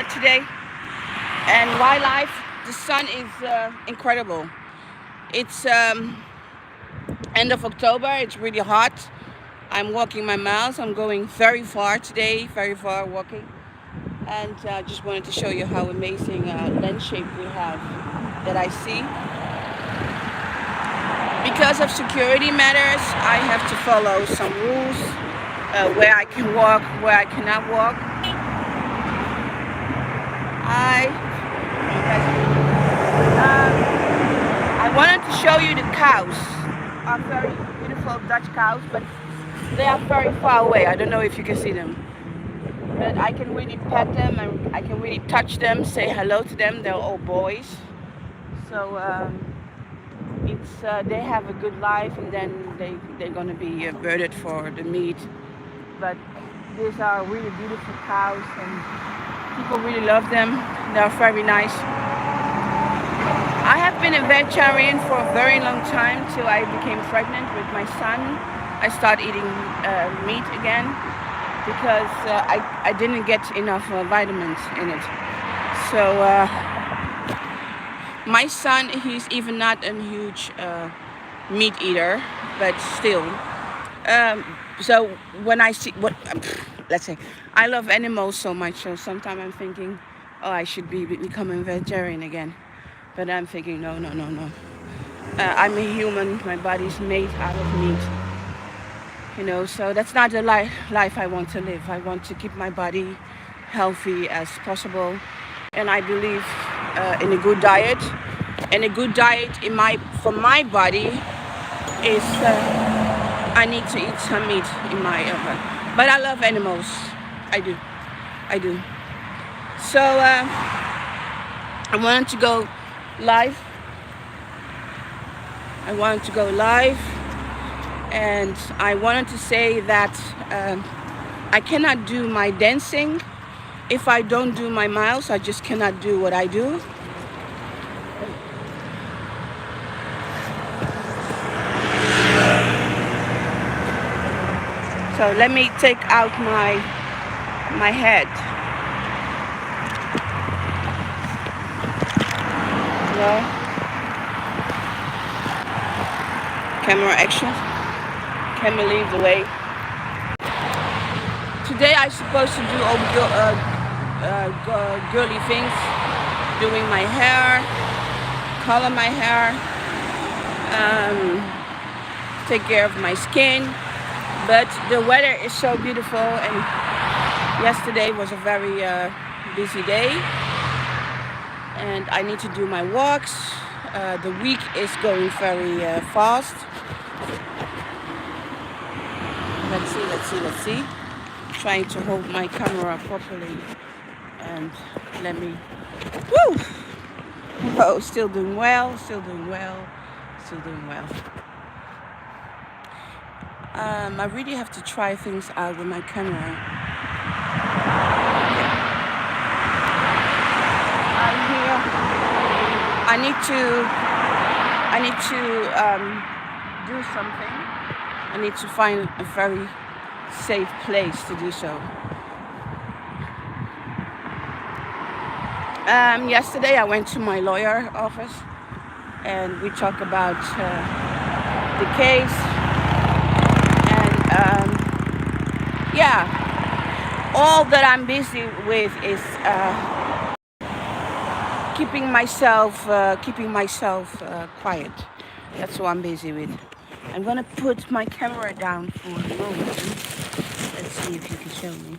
today, and wildlife. The sun is incredible. It's end of October. It's really hot. I'm walking my miles. I'm going very far today, very far walking, and I just wanted to show you how amazing landscape we have that I see. Because of security matters, I have to follow some rules, where I can walk, where I cannot walk. I wanted to show you the cows. Are very beautiful Dutch cows, but they are very far away. I don't know if you can see them, but I can really pet them and I can really touch them, say hello to them. They're all boys, so they have a good life, and then they're gonna be birded for the meat. But these are really beautiful cows, and people really love them. They're very nice. I have been a vegetarian for a very long time till I became pregnant with my son. I started eating meat again because I didn't get enough vitamins in it. So my son, he's even not a huge meat eater, but still. So when I see let's say, I love animals so much, so sometimes I'm thinking, oh, I should be becoming vegetarian again. But I'm thinking, no. I'm a human. My body's made out of meat. So that's not the life I want to live. I want to keep my body healthy as possible. And I believe in a good diet. And a good diet for my body is I need to eat some meat in my body. But I love animals. I do. So I wanted to go live. And I wanted to say that I cannot do my dancing if I don't do my miles. I just cannot do what I do. So let me take out my head. Camera action. Can believe the way. Today I'm supposed to do all girly things, doing my hair, color my hair, take care of my skin. But the weather is so beautiful, and yesterday was a very busy day, and I need to do my walks. The week is going very fast. Let's see. Trying to hold my camera properly, and let me. Woo! Oh, still doing well. I really have to try things out with my camera. I'm here. I need to do something. I need to find a very safe place to do so. Yesterday I went to my lawyer office, and we talked about the case. All that I'm busy with is keeping myself quiet. That's what I'm busy with. I'm gonna put my camera down for a moment. Let's see if you can show me.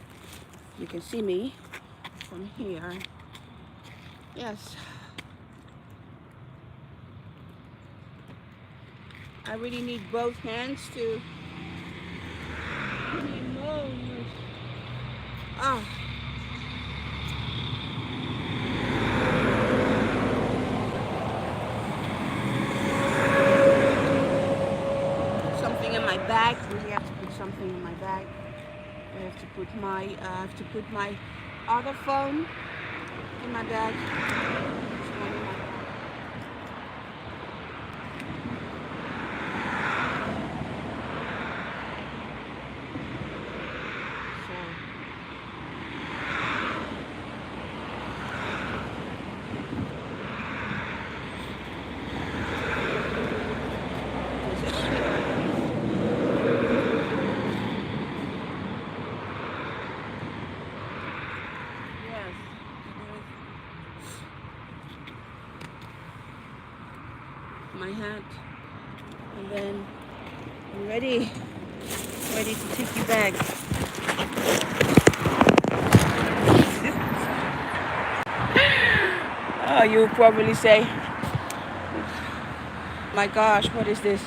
You can see me from here. Yes. I really need both hands to. Oh. Something in my bag. Really have to put something in my bag. I have to put my other phone in my bag. my hat, and then I'm ready to take you back. Oh, you'll probably say, my gosh, what is this?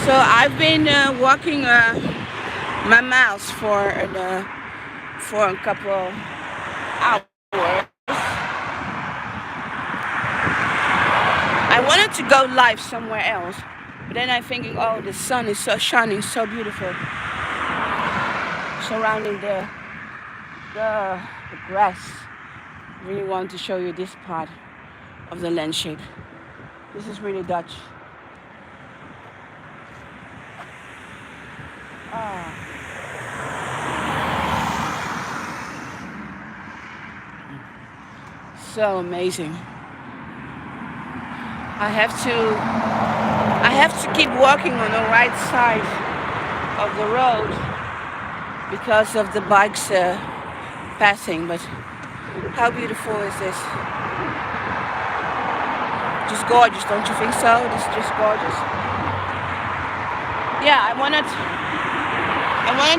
So I've been walking my miles for a couple hours. I wanted to go live somewhere else, but then I'm thinking, oh, the sun is so shining, so beautiful, surrounding the grass. I really want to show you this part of the landscape. This is really Dutch. Ah. So amazing. I have to keep walking on the right side of the road because of the bikes passing, but how beautiful is this? Just gorgeous, don't you think so? This is just gorgeous. Yeah, I wanted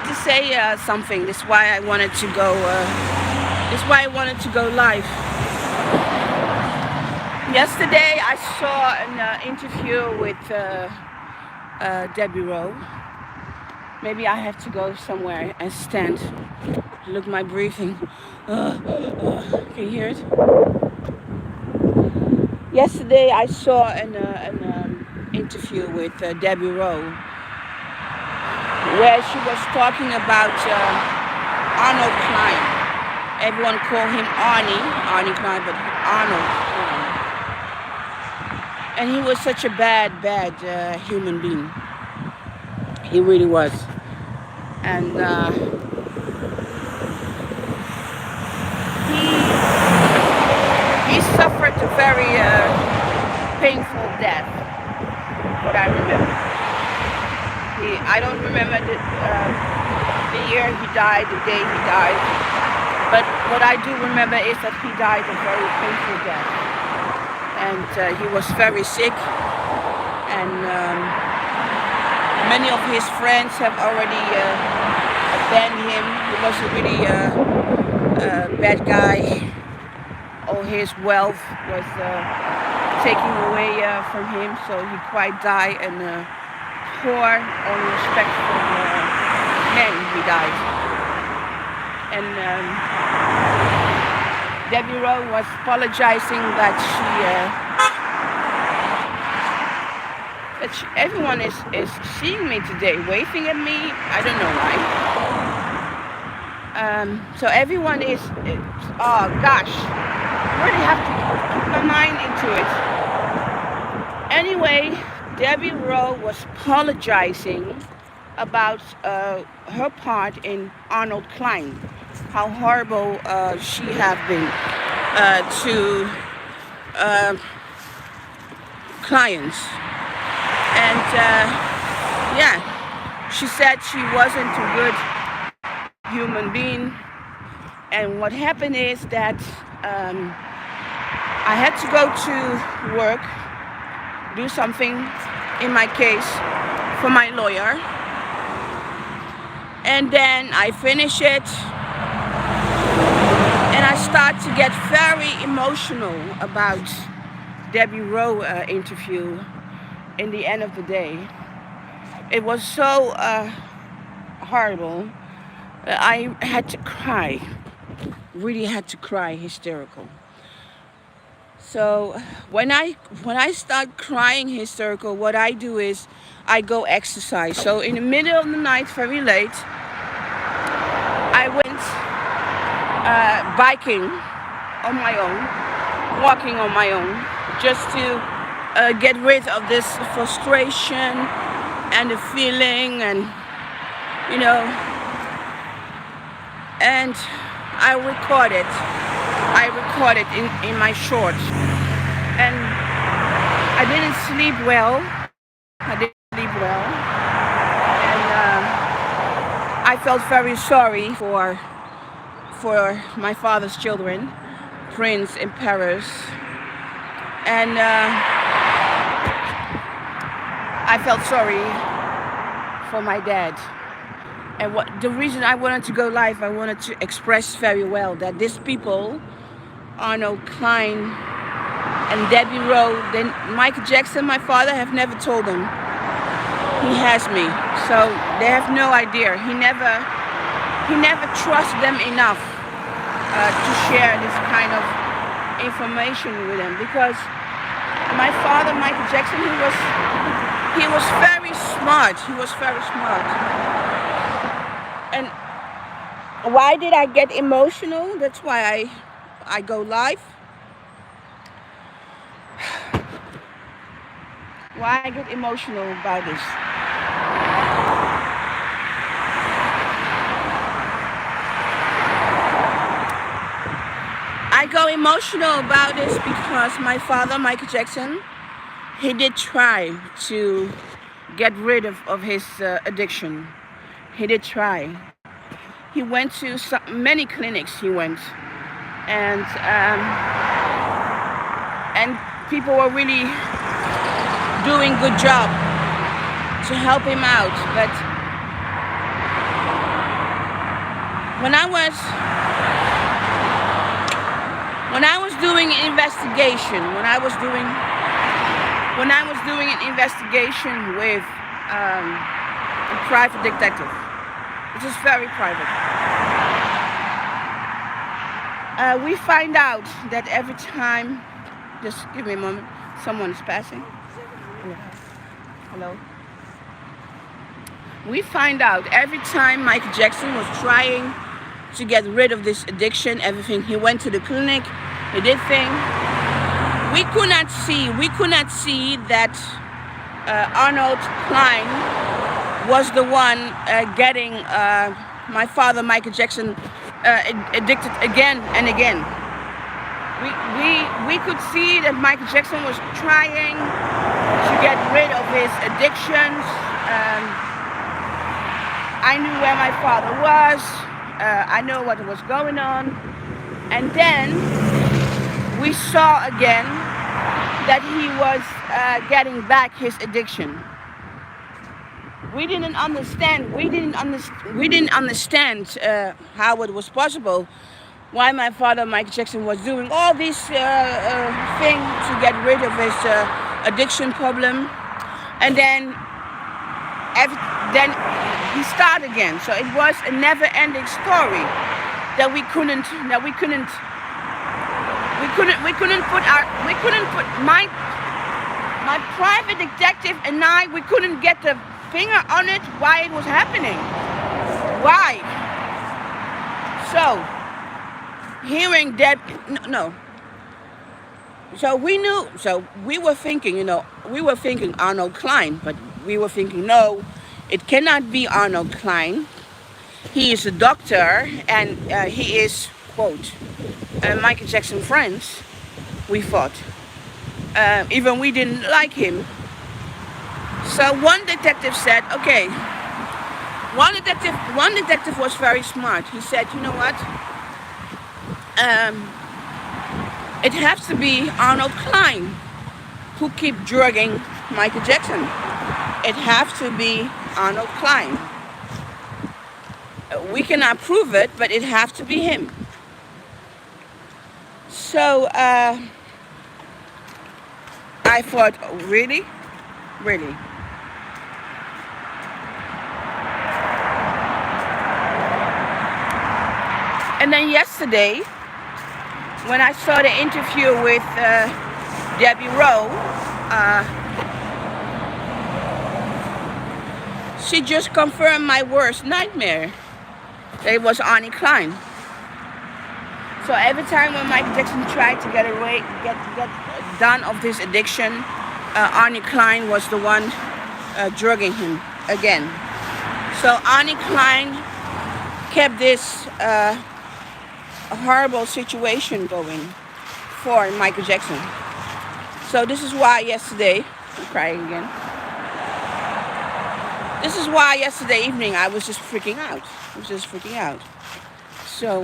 to say something. This is why I wanted to go. This is why I wanted to go live. Yesterday I saw an interview with Debbie Rowe. Maybe I have to go somewhere and stand. Look, my breathing. Can you hear it? Yesterday I saw an interview with Debbie Rowe, where she was talking about Arnold Klein. Everyone call him Arnie Klein, but Arnold Klein. And he was such a bad human being. He really was. And he suffered a very painful death. What I remember. I don't remember the year he died, the day he died. But what I do remember is that he died a very painful death. And he was very sick. And many of his friends have already abandoned him. He was a really bad guy. All his wealth was taken away from him, so he quite died. And poor, unrespectful man he died. And Debbie Rowe was apologizing that everyone is seeing me today, waving at me. I don't know why. So everyone is, oh gosh, I really have to put my mind into it. Anyway, Debbie Rowe was apologizing about her part in Arnold Klein, how horrible she had been to clients. And yeah, she said she wasn't a good human being. And what happened is that I had to go to work, do something in my case for my lawyer. And then I finish it, and I start to get very emotional about Debbie Rowe interview. In the end of the day, it was so horrible that I had to cry. Really had to cry, hysterical. So when I start crying hysterical, what I do is I go exercise. So in the middle of the night, very late, I went biking on my own, walking on my own, just to get rid of this frustration and the feeling, and you know. And I recorded in my shorts, and I didn't sleep well. And I felt very sorry for my father's children, prince in Paris. And I felt sorry for my dad. And the reason I wanted to go live, I wanted to express very well that these people, Arnold Klein and Debbie Rowe, then Michael Jackson, my father, have never told them he has me. So they have no idea. He never trusted them enough to share this kind of information with them, because my father, Michael Jackson, he was very smart. He was very smart. And why did I get emotional? That's why I go live. Why I get emotional about this? I go emotional about this because my father, Michael Jackson, he did try to get rid of his addiction. He did try. He went to many clinics. He went, and people were really doing good job to help him out. But when I was doing an investigation, when I was doing an investigation with a private detective, which is very private, we find out that every time, just give me a moment, someone is passing. Hello. We find out every time Michael Jackson was trying to get rid of this addiction, everything, he went to the clinic, he did things. We could not see that Arnold Klein was the one getting my father, Michael Jackson, addicted again and again. We could see that Michael Jackson was trying to get rid of his addictions. I knew where my father was. I know what was going on. And then we saw again that he was getting back his addiction. We didn't understand how it was possible, why my father, Michael Jackson, was doing all these things to get rid of his addiction problem, and then he started again. So it was a never-ending story that we couldn't put my private detective and we couldn't get the finger on it, why it was happening. Why? So hearing that, no. So we were thinking Arnold Klein, but we were thinking, no, it cannot be Arnold Klein. He is a doctor, and he is, quote, Michael Jackson friends, we thought. Even we didn't like him. So one detective said, okay, one detective was very smart. He said, you know what? It has to be Arnold Klein who keep drugging Michael Jackson. It has to be Arnold Klein. We cannot prove it, but it has to be him. So I thought, oh, really? Really? And then yesterday, when I saw the interview with Debbie Rowe, she just confirmed my worst nightmare. That it was Arnie Klein. So every time when Michael Jackson tried to get done of this addiction, Arnie Klein was the one drugging him again. So Arnie Klein kept this horrible situation going for Michael Jackson. So this is why yesterday, I'm crying again. This is why yesterday evening I was just freaking out. So,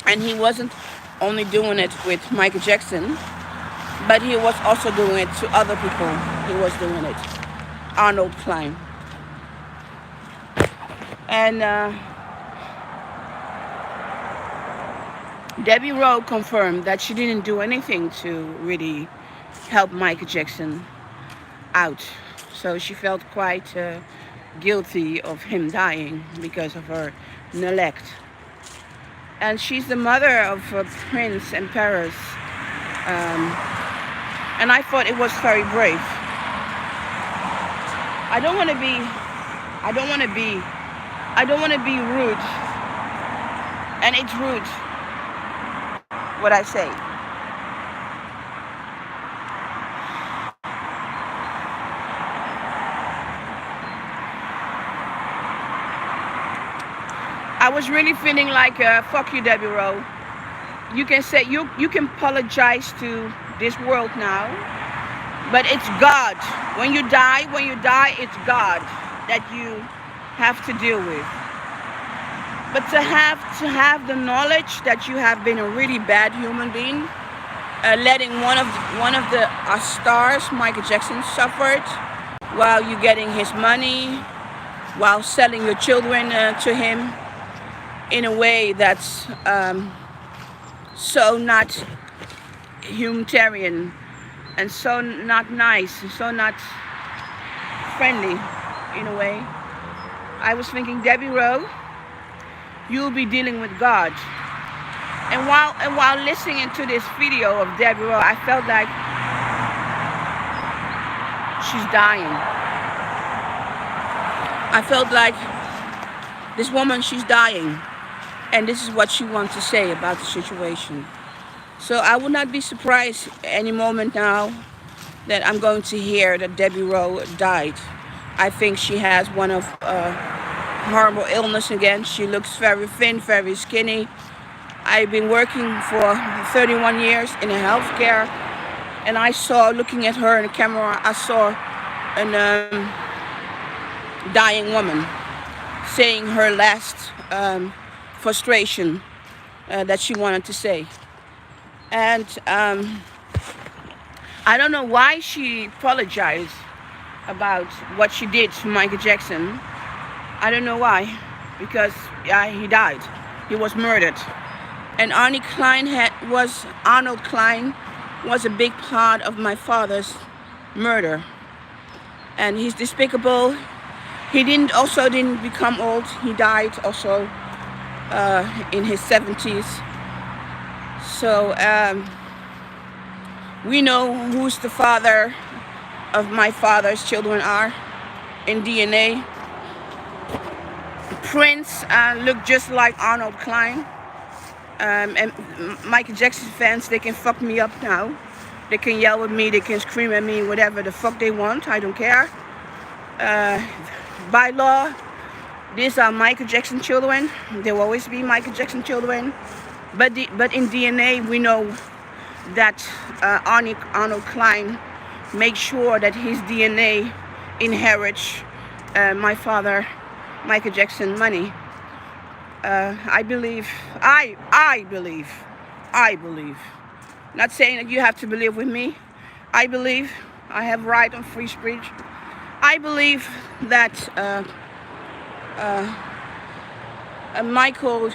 and he wasn't only doing it with Michael Jackson, but he was also doing it to other people. He was doing it. Arnold Klein. And Debbie Rowe confirmed that she didn't do anything to really help Michael Jackson out. So she felt quite guilty of him dying because of her neglect. And she's the mother of Prince and Paris. And I thought it was very brave. I don't want to be rude. And it's rude what I say. I was really feeling like, fuck you, Debbie Rowe. You can say, you can apologize to this world now, but it's God. When you die, it's God that you have to deal with. But to have the knowledge that you have been a really bad human being, letting one of the stars, Michael Jackson, suffered while you're getting his money, while selling your children to him in a way that's so not humanitarian and so not nice and so not friendly in a way. I was thinking, Debbie Rowe, you'll be dealing with God. And while listening to this video of Debbie Rowe, I felt like she's dying. I felt like this woman, she's dying. And this is what she wants to say about the situation. So I would not be surprised any moment now that I'm going to hear that Debbie Rowe died. I think she has one of horrible illness again. She looks very thin, very skinny. I've been working for 31 years in healthcare, and I saw, looking at her in the camera, I saw a dying woman saying her last frustration that she wanted to say. And I don't know why she apologized about what she did to Michael Jackson. I don't know why, because he died. He was murdered. And Arnold Klein was a big part of my father's murder. And he's despicable. He didn't become old. He died also in his 70s. So we know who's the father of my father's children are in DNA. Prince looked just like Arnold Klein. And Michael Jackson fans, they can fuck me up now. They can yell at me, they can scream at me, whatever the fuck they want, I don't care. By law, these are Michael Jackson children. There will always be Michael Jackson children. But in DNA, we know that Arnold Klein makes sure that his DNA inherits my father, Michael Jackson, money. I believe. Not saying that you have to believe with me. I believe I have right on free speech. I believe that Michael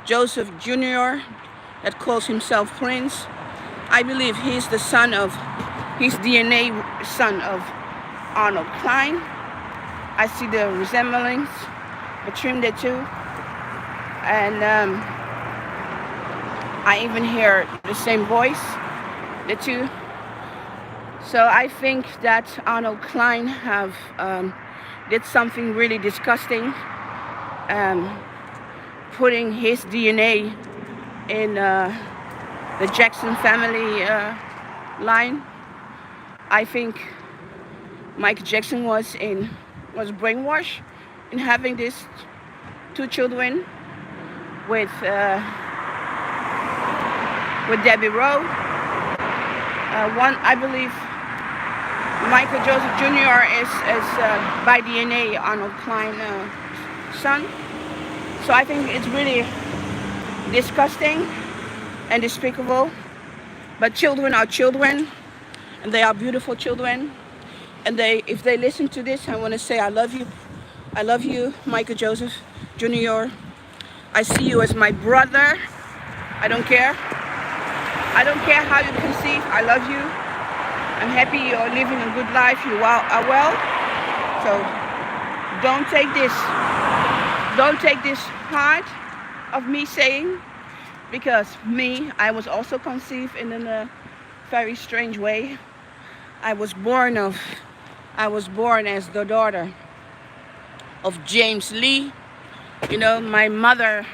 Joseph Jr. that calls himself Prince, I believe he's the DNA son of Arnold Klein. I see the resemblance between the two. And I even hear the same voice, the two. So I think that Arnold Klein did something really disgusting, putting his DNA in the Jackson family line. I think Michael Jackson was brainwashed in having these two children with Debbie Rowe. I believe Michael Joseph Jr. is by DNA Arnold Klein son. So I think it's really disgusting. and despicable. But children are children, and they are beautiful children. And if they listen to this, I want to say I love you. I love you, Michael Joseph Jr. I see you as my brother. I don't care. I don't care how you conceive. I love you. I'm happy you're living a good life. You are well. So don't take this hard of me saying, because I was also conceived in a very strange way. I was born as the daughter of James Lee. You know, my mother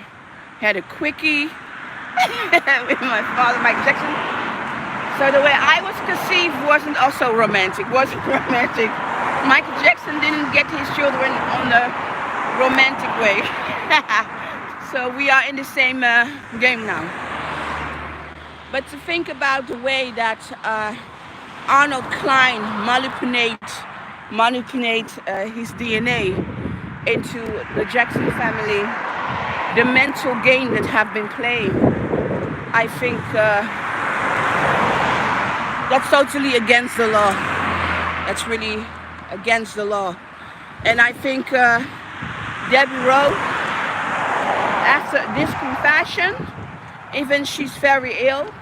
had a quickie with my father, Michael Jackson. So the way I was conceived wasn't romantic. Michael Jackson didn't get his children on the romantic way. So we are in the same game now. But to think about the way that Arnold Klein manipulate his DNA into the Jackson family, the mental game that have been playing, I think that's totally against the law. That's really against the law. And I think Debbie Rowe, after this confession, even she's very ill,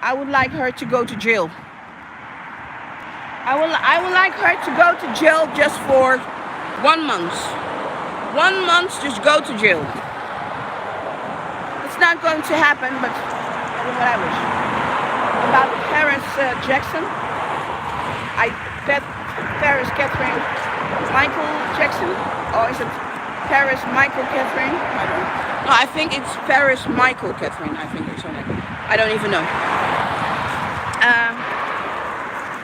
I would like her to go to jail. I would like her to go to jail just for 1 month. 1 month, just go to jail. It's not going to happen, but that is what I wish. About Paris Jackson, Paris Katharine Michael Jackson, or is it Paris Michael Katharine? I don't know. No, I think it's Paris Michael Katharine. I think it's her name. I don't even know.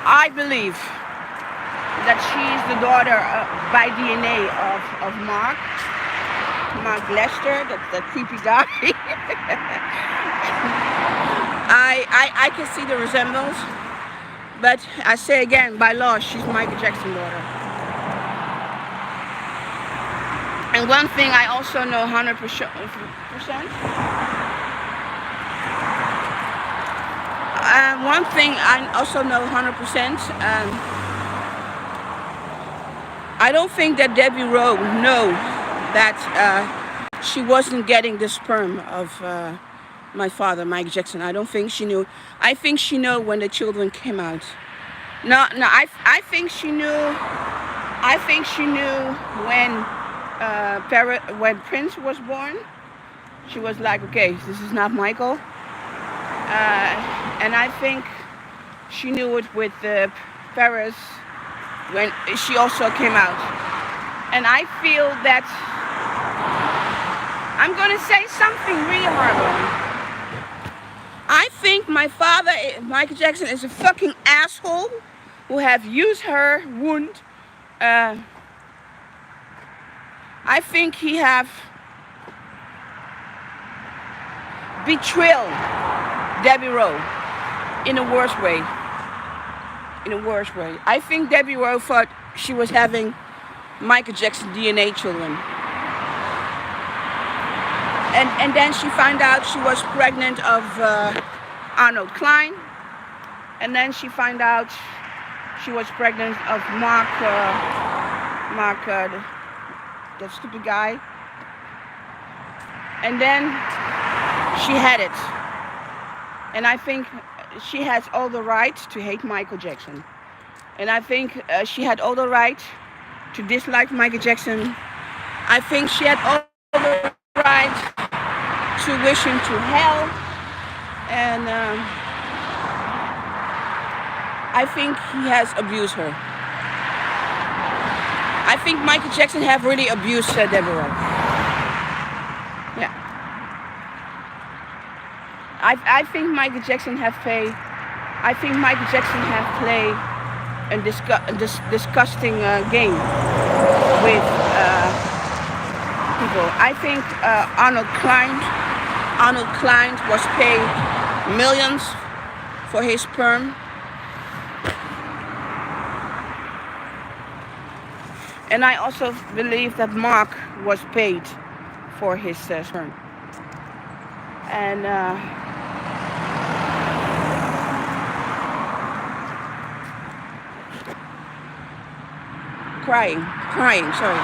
I believe that she's the daughter by DNA of Mark Lester, that creepy guy. I can see the resemblance, but I say again, by law, she's Michael Jackson's daughter. And one thing I also know 100%. One thing I also know 100%. I don't think that Debbie Rowe knew that she wasn't getting the sperm of my father, Mike Jackson. I don't think she knew. I think she knew when the children came out. No, I think she knew. I think she knew when Prince was born. She was like, okay, this is not Michael. And I think she knew it with Paris when she also came out. And I feel that I'm going to say something really horrible. I think my father, Michael Jackson, is a fucking asshole who have used her wound. I think he have betrayed Debbie Rowe in a worse way. I think Debbie Rowe thought she was having Michael Jackson DNA children. And then she found out she was pregnant of Arnold Klein. And then she found out she was pregnant of Mark, that stupid guy. And then she had it. And I think she has all the right to hate Michael Jackson. And I think she had all the right to dislike Michael Jackson. I think she had all the right to wish him to hell. And I think he has abused her. I think Michael Jackson have really abused Deborah. Yeah. I think Michael Jackson have played. I think Michael Jackson have played a disgusting game with people. I think Arnold Klein was paid millions for his sperm. And I also believe that Mark was paid for his sperm. And crying, sorry.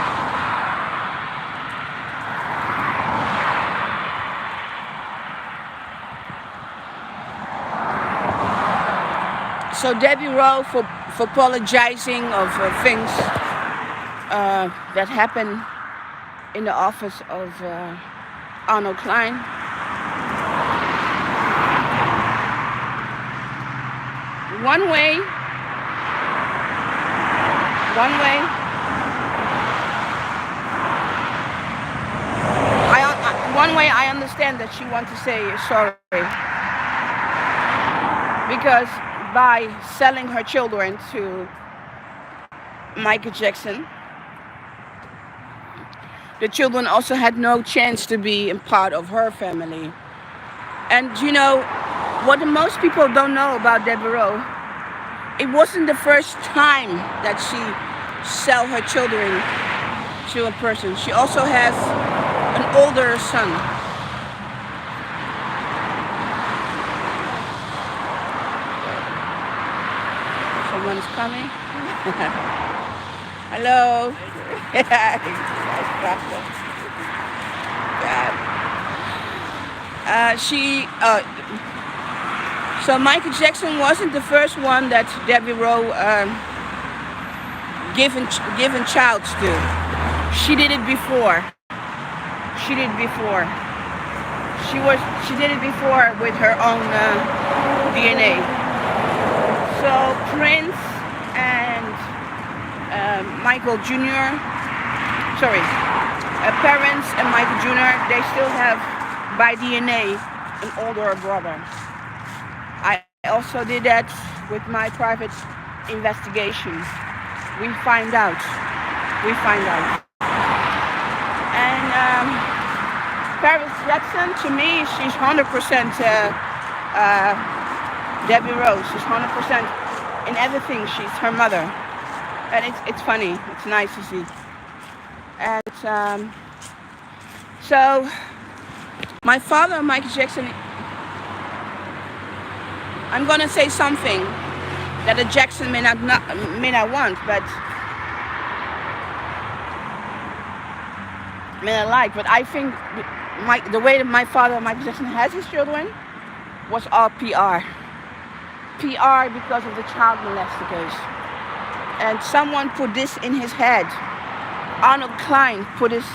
So Debbie Rowe for apologizing of things that happened in the office of Arnold Klein. One way, I understand that she wants to say sorry, because by selling her children to Michael Jackson, the children also had no chance to be a part of her family. And you know, what most people don't know about Debbie Rowe, it wasn't the first time that she sell her children to a person. She also has an older son. Someone's coming. Hello. So Michael Jackson wasn't the first one that Debbie Rowe given child to. She did it before. She did it before with her own DNA. So Prince and Michael Jr. Parents and Michael Jr. They still have by DNA an older brother. I also did that with my private investigation. We find out. And Paris Jackson, to me, she's 100% Debbie Rowe. She's 100% in everything. She's her mother. And it's funny. It's nice to see. And so my father, Michael Jackson, I'm going to say something that a Jackson may not want, but may not like. But I think the way that my father, Michael Jackson, has his children was all PR. PR because of the child molester case. And someone put this in his head. Arnold Klein put this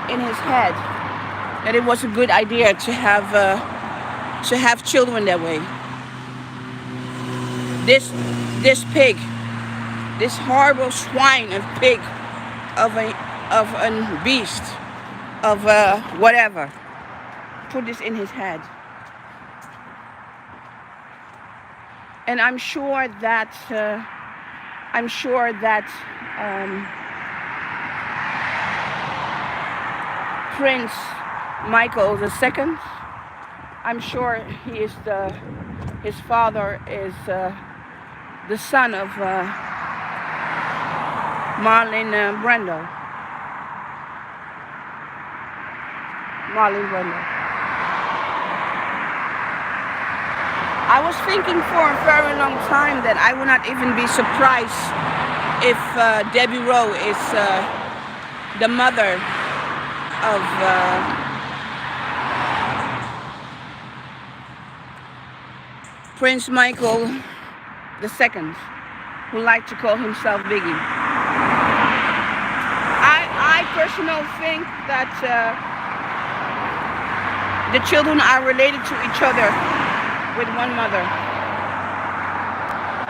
in his head that it was a good idea to have children that way. This pig, this horrible swine of pig, of a beast, of whatever, put this in his head. And I'm sure that Prince Michael II, I'm sure his father is the son of Marlon Brando. I was thinking for a very long time that I would not even be surprised if Debbie Rowe is the mother of Prince Michael II, who liked to call himself Biggie. I personally think that the children are related to each other with one mother.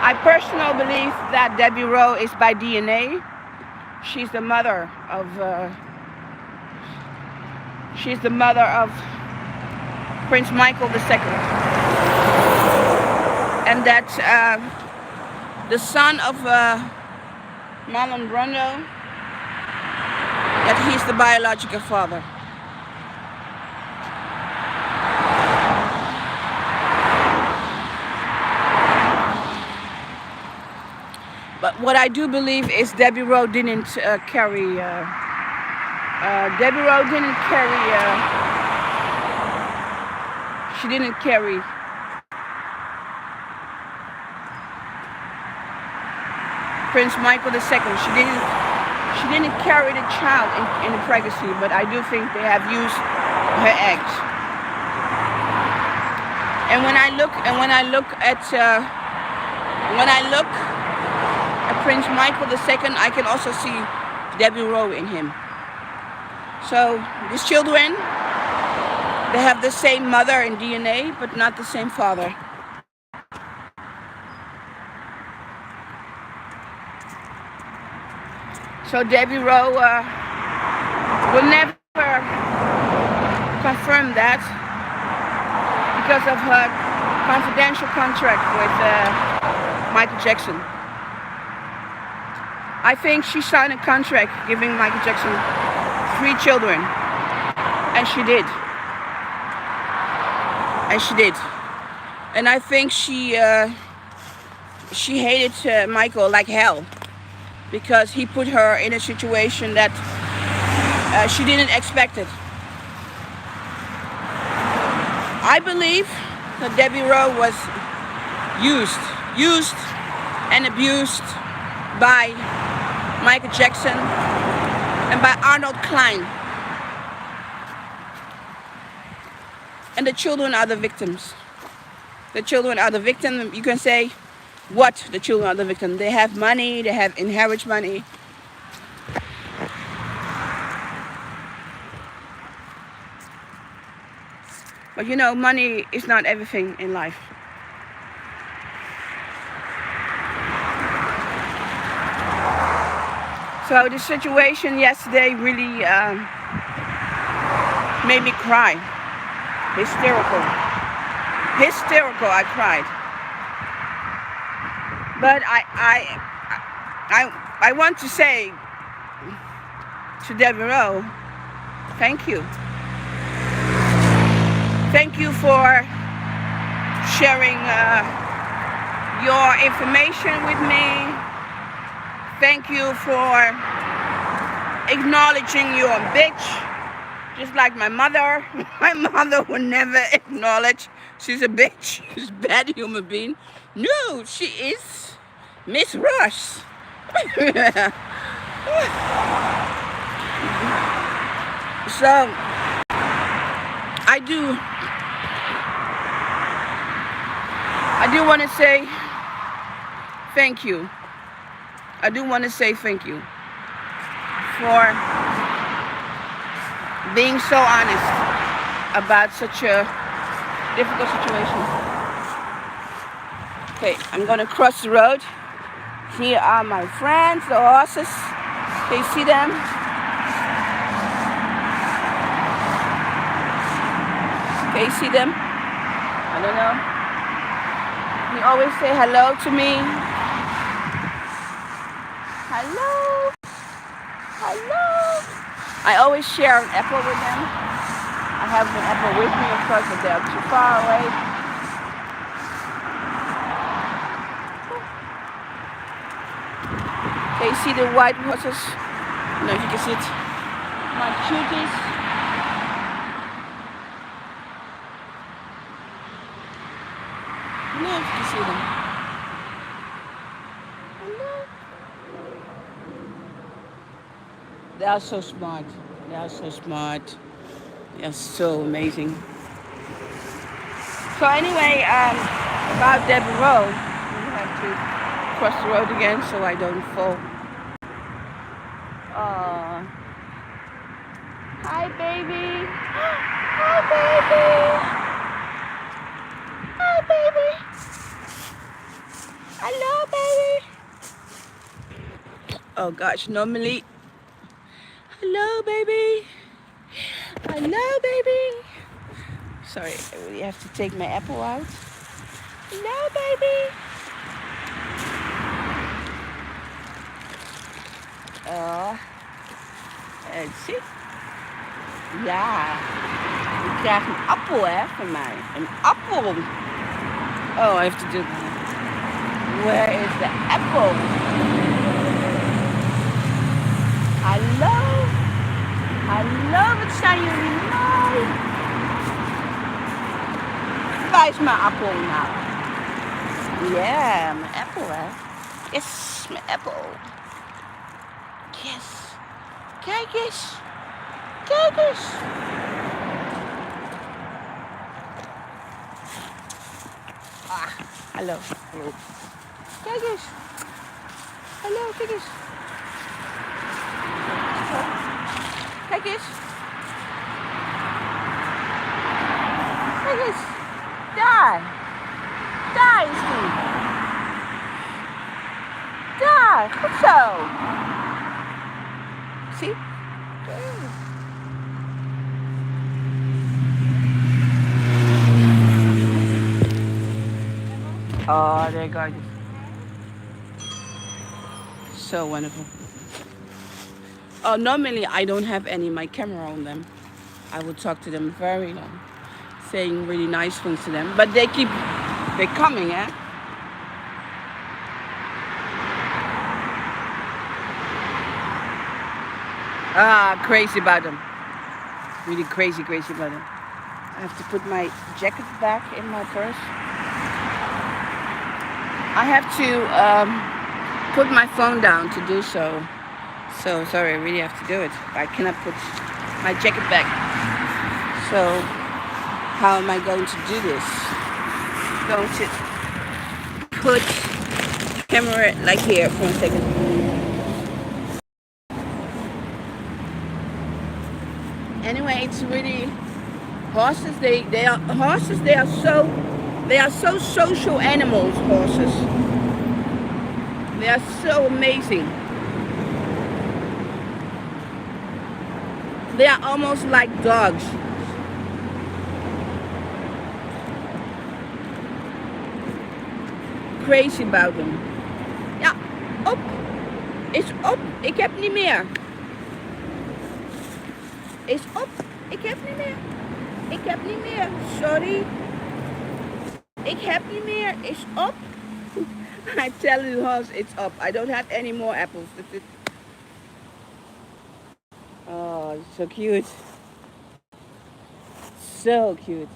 I personally believe that Debbie Rowe is by DNA. She's the mother of Prince Michael II. And that the son of Marlon Brando, that he's the biological father. But what I do believe is Debbie Rowe didn't carry. Debbie Rowe didn't carry. She didn't carry. Prince Michael II. She didn't carry the child in the pregnancy, but I do think they have used her eggs. And when I look at Prince Michael II, I can also see Debbie Rowe in him. So these children, they have the same mother in DNA, but not the same father. So Debbie Rowe will never confirm that because of her confidential contract with Michael Jackson. I think she signed a contract giving Michael Jackson 3 children, and she did. And I think she hated Michael like hell, because he put her in a situation that she didn't expect it. I believe that Debbie Rowe was used and abused by Michael Jackson and by Arnold Klein. And the children are the victims. The children are the victim. You can say what the children are the victim. They have money, they have inherit money. But you know, money is not everything in life. So the situation yesterday really made me cry. Hysterical, I cried. But I want to say to Debbie Rowe, thank you. Thank you for sharing your information with me. Thank you for acknowledging you're a bitch. Just like my mother. My mother would never acknowledge she's a bitch. She's a bad human being. No, she is Miss Rush. So, I do want to say thank you. I do want to say thank you for being so honest about such a difficult situation. Okay, I'm gonna cross the road. Here are my friends, the horses. Can you see them? Can you see them? I don't know. They always say hello to me. Hello. I always share an apple with them. I have an apple with me, of course, but they are too far away. Okay, you see the white horses? I don't know if you can see it. My cuties. I don't know if you can see them. They are so smart. They are so smart. They are so amazing. So anyway, about Debbie Rowe, we have to cross the road again so I don't fall. Hi, baby. Hi, baby. Hi, baby. Hello, baby. Oh gosh, normally. Hello, baby. Hello, baby. Sorry, I really have to take my apple out. Hello, baby. Oh, let's see. Ja, je krijgt een appel, hè, van mij. Een appel. Oh, I have to do that. Where is the apple? Hallo. Hallo, wat zijn jullie mooi. Waar is mijn appel nou? Ja, mijn appel, hè. Yes, my apple. Yes. Kijk eens. Kijk eens. Ah, hallo. Hallo. Kijk eens. Hallo, kijk eens. Kijk eens. Kijk eens. Daar. Daar is die. Daar. Goed zo. Zie? Oh, they're gorgeous. So wonderful. Oh, normally I don't have my camera on them. I would talk to them very long, saying really nice things to them. But they're coming, eh? Crazy about them. Really crazy about them. I have to put my jacket back in my purse. I have to put my phone down to do so. So sorry, I really have to do it. I cannot put my jacket back. So how am I going to do this? Going to put camera like here for a second. Anyway, it's really horses. They are horses. They are so social animals. Horses. They are so amazing. They are almost like dogs. Crazy about them. Ja, op. Is op. Ik heb niet meer. Is op. Ik heb niet meer. Ik heb niet meer. Sorry. Ik heb niet meer. Is op. I tell the horse it's up. I don't have any more apples. Oh, so cute. So cute.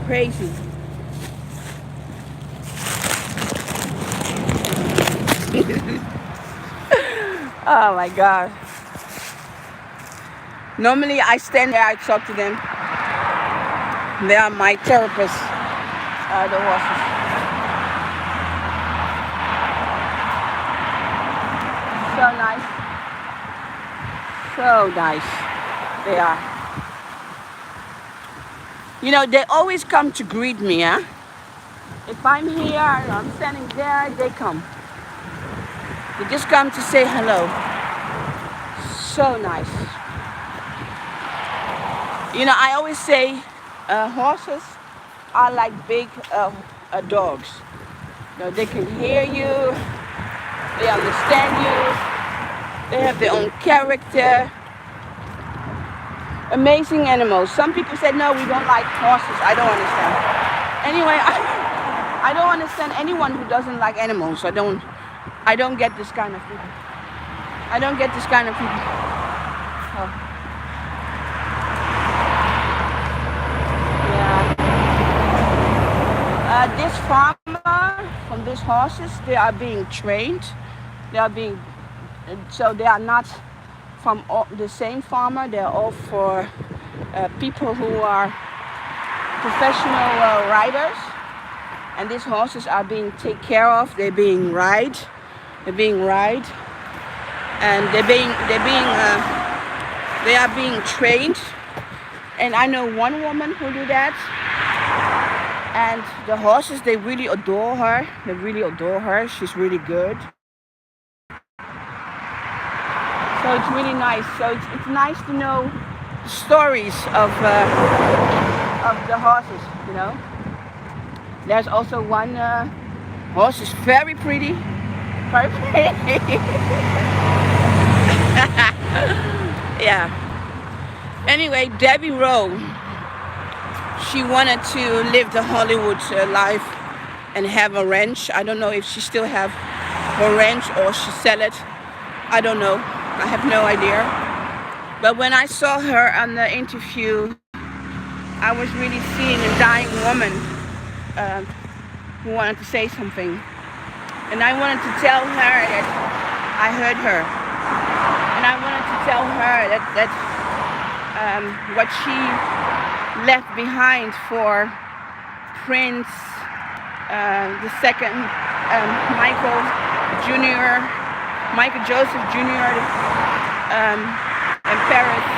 Crazy. Oh my God. Normally I stand there, I talk to them. They are my therapists, the horses. So nice. So nice. They are. You know, they always come to greet me, huh? If I'm here and I'm standing there, they come. They just come to say hello. So nice. You know, I always say horses are like big dogs. You know, they can hear you, they understand you, they have their own character. Amazing animals. Some people said, no, we don't like horses. I don't understand. Anyway, I don't understand anyone who doesn't like animals. I don't get this kind of people. I don't get this kind of people. Oh. Yeah. This farmer, from these horses, they are being trained. So they are not from the same farmer. They're all for people who are professional riders. And these horses are being taken care of. They're being ride, and they are being trained. And I know one woman who do that. And the horses, they really adore her. She's really good. So it's really nice. So it's nice to know stories of the horses, you know. There's also one horse is very pretty. Yeah. Anyway, Debbie Rowe, she wanted to live the Hollywood life and have a ranch. I don't know if she still have her ranch or she sell it. I don't know. I have no idea. But when I saw her on the interview I was really seeing a dying woman uh, who wanted to say something. And I wanted to tell her that I heard her. And I wanted to tell her that what she left behind for Prince, the second, Michael Jr., Michael Joseph Jr., and Paris,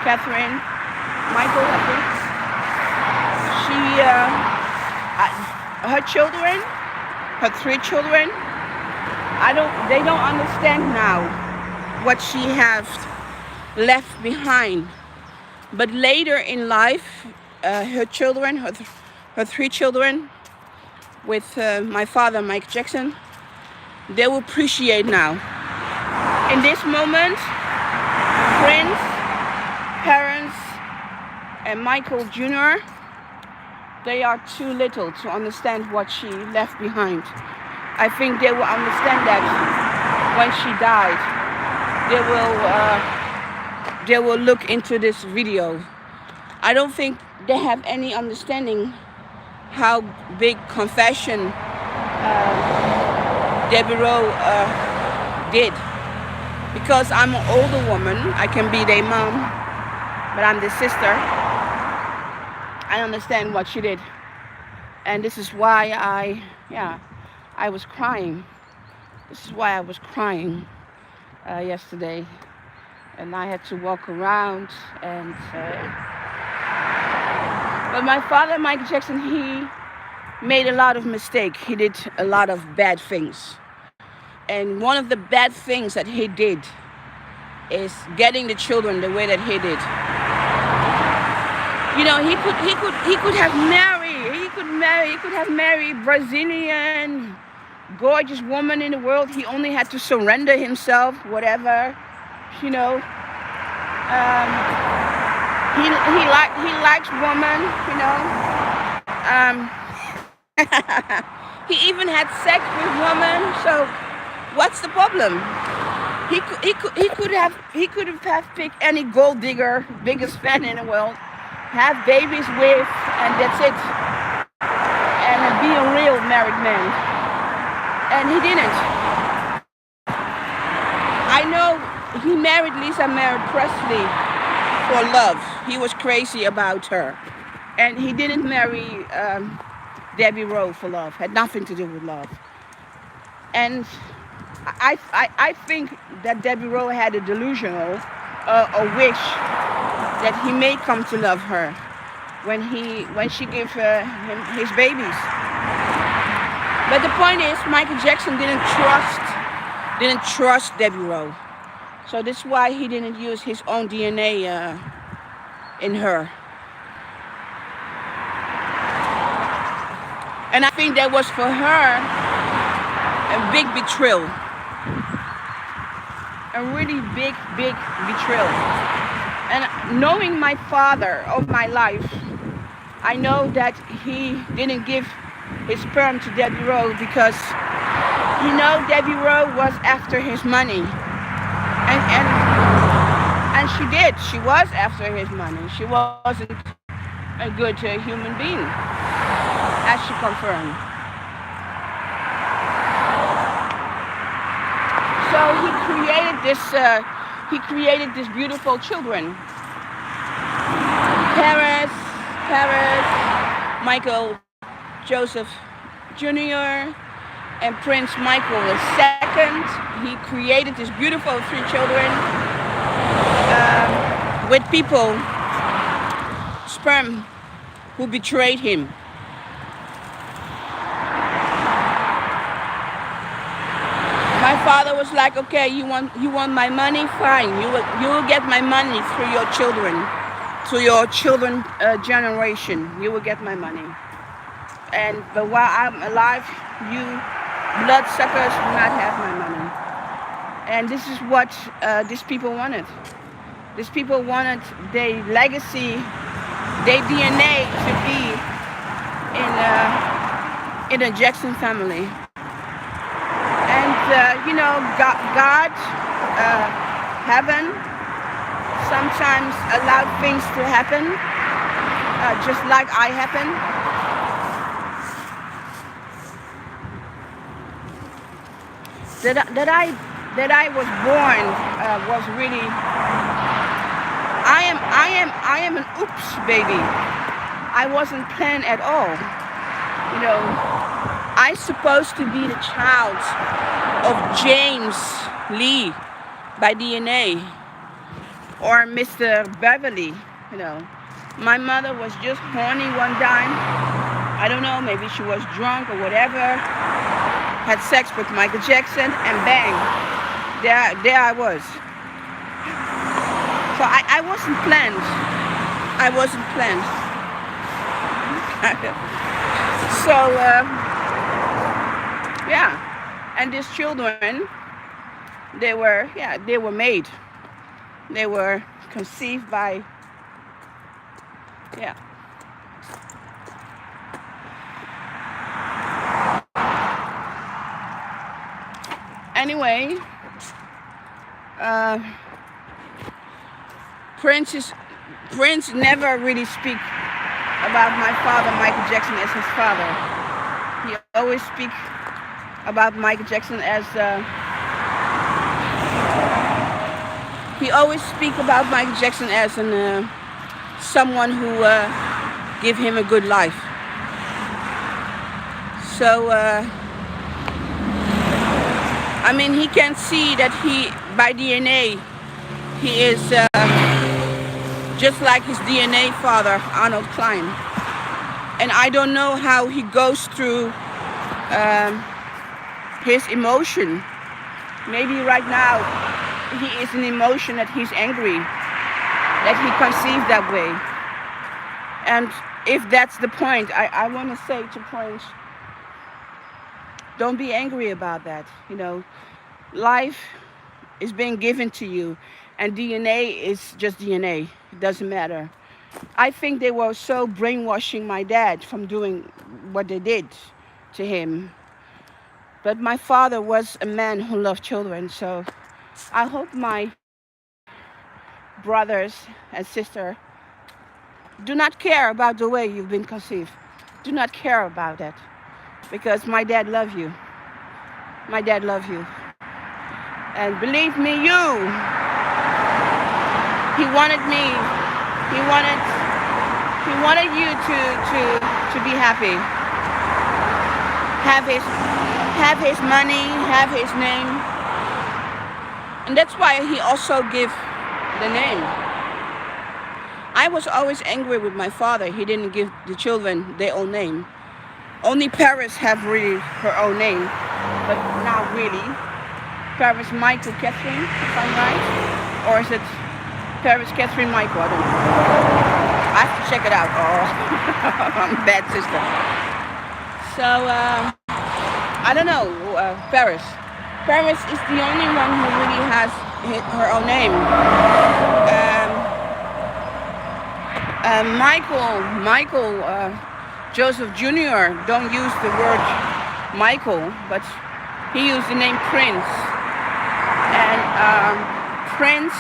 Katharine, Michael, I think. Her children, her 3 children, they don't understand now what she has left behind. But later in life, her children, her 3 children, with my father, Michael Jackson, they will appreciate now. In this moment, Prince, parents, and Michael Jr., they are too little to understand what she left behind. I think they will understand that when she died. They will look into this video. I don't think they have any understanding how big confession Debbie Rowe did. Because I'm an older woman, I can be their mom, but I'm the sister. I understand what she did. And this is why I was crying. This is why I was crying yesterday. And I had to walk around and but my father, Michael Jackson, he made a lot of mistakes. He did a lot of bad things. And one of the bad things that he did is getting the children the way that he did. You know, he could have married Brazilian, gorgeous woman in the world. He only had to surrender himself, whatever, you know. He likes women, you know. He even had sex with women. So what's the problem? He could have picked any gold digger, biggest fan in the world, have babies with, and that's it, and be a real married man. And he didn't. I know he married Lisa Marie Presley for love. He was crazy about her, and he didn't marry Debbie Rowe for love. Had nothing to do with love. And I think that Debbie Rowe had a delusional, a wish that he may come to love her when she gave him his babies. But the point is, Michael Jackson didn't trust Debbie Rowe, so that's why he didn't use his own DNA in her. And I think that was for her a big betrayal. A really big betrayal. And knowing my father all my life, I know that he didn't give his sperm to Debbie Rowe because he know Debbie Rowe was after his money. And she did. She was after his money. She wasn't a good human being, as she confirmed. So he created this beautiful children. Paris, Michael Joseph Jr., and Prince Michael II. He created this beautiful 3 children with people, sperm, who betrayed him. My father was like, okay, you want my money? Fine, you will get my money through your children, generation. You will get my money. But while I'm alive, you bloodsuckers will not have my money. And this is what these people wanted. These people wanted their legacy, their DNA to be in a Jackson family. And God, heaven, sometimes allowed things to happen just like I happened. That I was born was really. I am an oops baby. I wasn't planned at all. You know, I'm supposed to be the child of James Lee by DNA or Mr. Beverly. You know, my mother was just horny one time. I don't know, maybe she was drunk or whatever. Had sex with Michael Jackson, and bang, there I was. So I wasn't planned. I wasn't planned. So yeah, and these children, they were made. They were conceived by, yeah. Anyway, Prince never really speak about my father Michael Jackson as his father. He always speak about Michael Jackson as an someone who give him a good life. So I mean, he can see that he by DNA he is just like his DNA father Arnold Klein, and I don't know how he goes through his emotion. Maybe right now he is an emotion that he's angry that he conceived that way. And if that's the point, I want to say to Prince, don't be angry about that. You know, life is being given to you, and DNA is just DNA. It doesn't matter. I think they were so brainwashing my dad from doing what they did to him. But my father was a man who loved children, so I hope my brothers and sister do not care about the way you've been conceived. Do not care about that, because my dad loved you. My dad loved you. And believe me, he wanted you to be happy. Have his money, have his name. And that's why he also gave the name. I was always angry with my father. He didn't give the children their own name. Only Paris have really her own name, but not really. Paris Michael Catherine, if I'm right? Or is it Paris Catherine Michael? I don't know. I have to check it out. Oh, I'm a bad sister. So, I don't know, Paris. Paris is the only one who really has her own name. Michael Joseph Jr. don't use the word Michael, but he used the name Prince. And Prince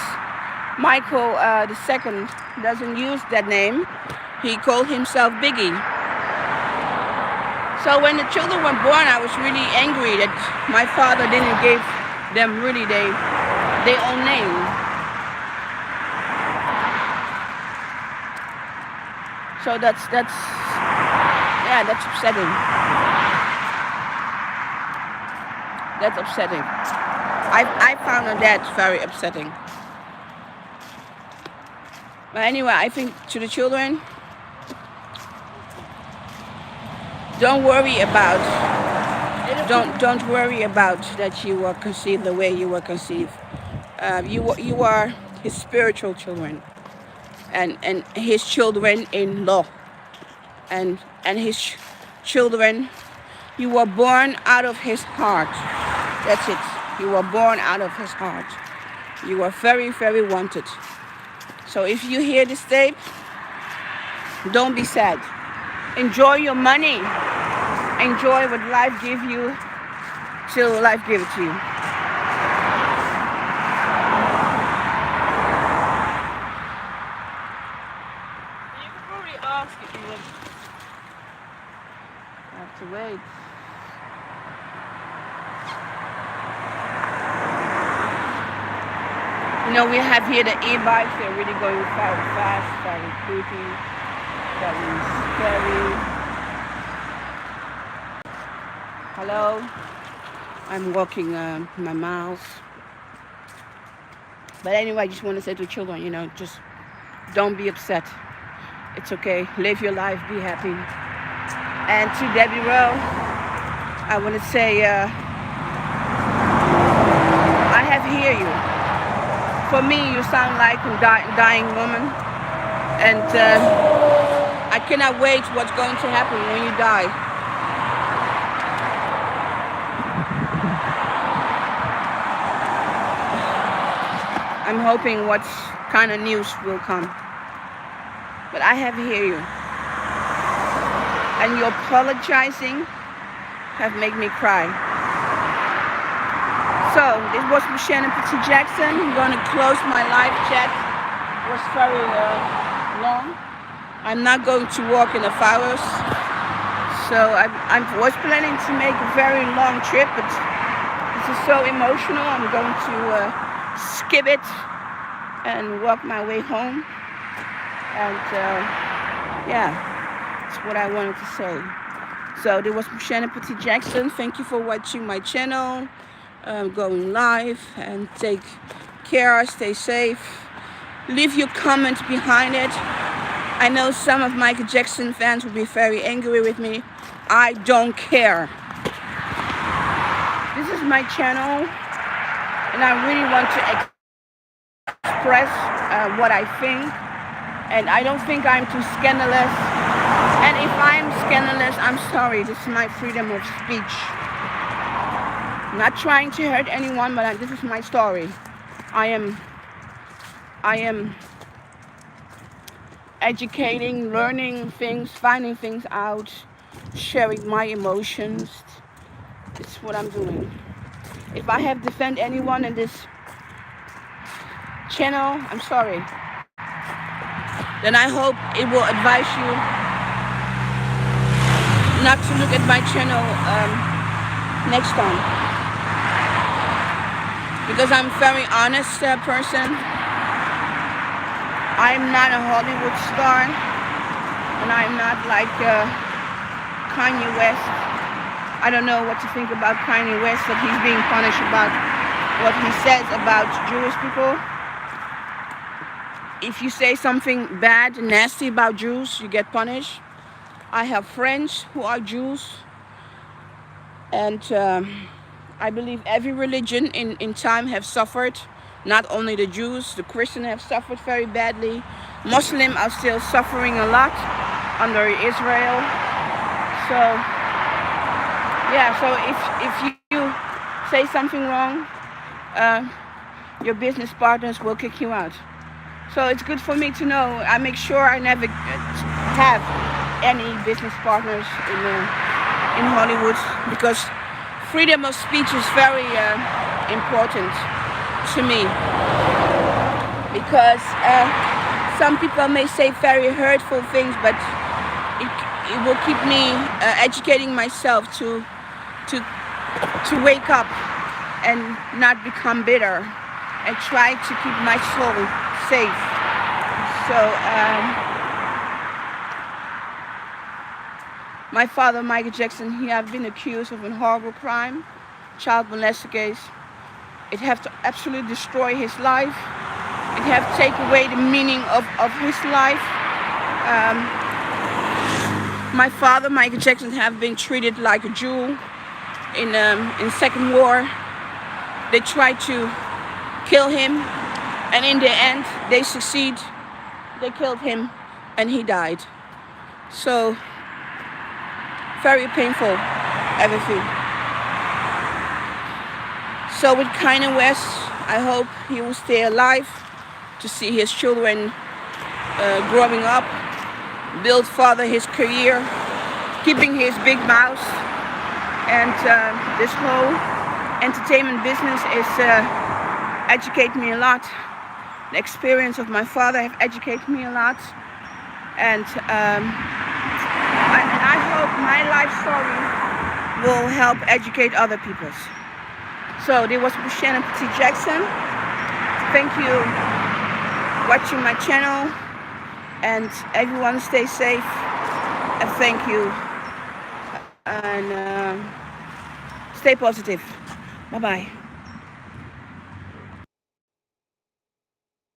Michael II doesn't use that name. He called himself Biggie. So when the children were born, I was really angry that my father didn't give them really their own name. So that's upsetting. That's upsetting. I found that very upsetting. But anyway, I think to the children, don't worry about that you were conceived the way you were conceived. You are his spiritual children, and his children-in-law, and his children. You were born out of his heart. That's it. You were born out of his heart. You were very, very wanted. So if you hear this tape, don't be sad. Enjoy your money. Enjoy what life gives you till life gives it to you. You could probably ask You know, we have here the e-bikes. They're really going very fast, very pretty, very scary. Hello, I'm walking my miles. But anyway, I just want to say to children, you know, just don't be upset. It's okay. Live your life. Be happy. And to Debbie Rowe, I want to say, I have hear you. For me, you sound like a dying woman. And I cannot wait what's going to happen when you die. I'm hoping what kind of news will come. But I have hear you. And your apologizing have made me cry. So, this was Mocienne Petit Jackson. I'm going to close my live chat. It was very long. I'm not going to walk in the flowers. So, I was planning to make a very long trip, but this is so emotional. I'm going to skip it and walk my way home. And yeah, that's what I wanted to say. So there was Mocienne Petit Jackson. Thank you for watching my channel. Going live, and take care, stay safe. Leave your comment behind it. I know some of Michael Jackson fans will be very angry with me. I don't care. This is my channel, and I really want to express what I think. And I don't think I'm too scandalous. And if I'm scandalous, I'm sorry. This is my freedom of speech. I'm not trying to hurt anyone, but this is my story. I am educating, learning things, finding things out, sharing my emotions. This is what I'm doing. If I have defended anyone in this channel, I'm sorry. Then I hope it will advise you not to look at my channel next time. Because I'm a very honest person. I'm not a Hollywood star, and I'm not like Kanye West. I don't know what to think about Kanye West, that he's being punished about what he says about Jewish people. If you say something bad and nasty about Jews, you get punished. I have friends who are Jews, and I believe every religion in time have suffered. Not only the Jews, the Christians have suffered very badly. Muslims are still suffering a lot under Israel. So, yeah, so if you say something wrong, your business partners will kick you out. So it's good for me to know. I make sure I never have any business partners in Hollywood, because freedom of speech is very important to me, because some people may say very hurtful things, but it will keep me educating myself to wake up and not become bitter, and try to keep my soul safe. So my father, Michael Jackson, he had been accused of a horrible crime, child molestation case. It have to absolutely destroy his life. It have to take away the meaning of his life. My father, Michael Jackson, have been treated like a Jew in Second War. They tried to kill him, and in the end, they succeed. They killed him, and he died. So, very painful, everything. So with Kanye West, I hope he will stay alive to see his children growing up, build further his career, keeping his big mouth. And this whole entertainment business is educated me a lot. The experience of my father have educated me a lot. And I hope my life story will help educate other people. So there was Mocienne Petit Jackson. thank you watching my channel, and everyone stay safe, and thank you, and stay positive. Bye bye.